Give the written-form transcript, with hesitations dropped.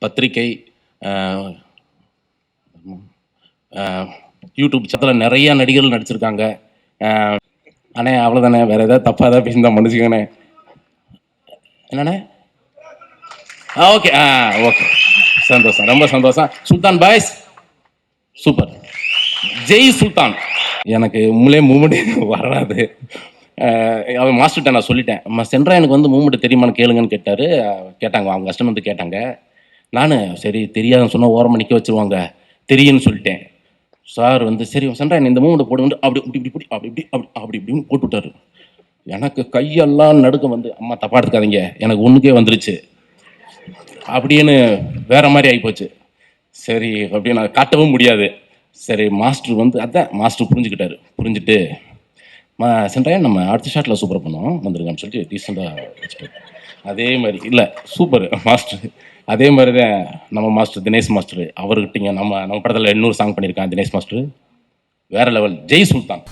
பத்திரிகை, யூடியூப் சேனலில் நிறையா நடிகர்கள் நடிச்சிருக்காங்க. அண்ணே அவ்வளோதானே, வேறு ஏதாவது தப்பாக ஏதாவது பேசியிருந்தா மன்னிச்சுக்கண்ணே. என்னண்ணே? ஓகே ஓகே, சந்தோஷம், ரொம்ப சந்தோஷம். சுல்தான் பாய்ஸ் சூப்பர், ஜெய் சுல்தான். எனக்கு உண்மையிலே மூமெண்ட் வராது. அவன் மாஸ்டர்கிட்ட நான் சொல்லிட்டேன், சென்ட்ரா எனக்கு வந்து மூமெண்ட் தெரியுமான்னு கேளுங்கன்னு கேட்டாங்க, அவங்க கஸ்டமர் வந்து கேட்டாங்க. நான் சரி தெரியாதுன்னு சொன்னால் ஓரமாக நிற்க வச்சுருவாங்க, தெரியும்னு சொல்லிட்டேன். சார் வந்து சரி சென்ட்ரா இந்த மூமெண்ட் போடுங்க, அப்படி இப்படி இப்படி அப்படி இப்படி அப்படி அப்படி இப்படின்னு போட்டு விட்டாரு. எனக்கு கையெல்லாம் நடுக்க வந்து, அம்மா தப்பா எடுத்துக்காதீங்க, எனக்கு ஒன்றுக்கே வந்துருச்சு அப்படின்னு வேற மாதிரி ஆகிப்போச்சு. சரி அப்படின்னு நான் காட்டவும் முடியாது. சரி மாஸ்டர் வந்து அதான் மாஸ்டர் புரிஞ்சுட்டு சென்ட்ரா நம்ம அடுத்த ஷாட்டில் சூப்பர் பண்ணுவோம் வந்துருக்கான்னு சொல்லிட்டு டீசெண்டாக வச்சுட்டு, அதே மாதிரி இல்லை சூப்பர் மாஸ்டர். அதே மாதிரி தான் நம்ம மாஸ்டர் தினேஷ் மாஸ்டர், அவர்கிட்டங்க நம்ம படத்தில் இன்னொரு சாங் பண்ணியிருக்கான் தினேஷ் மாஸ்டர், வேற லெவல், ஜெய் சுல்தான்.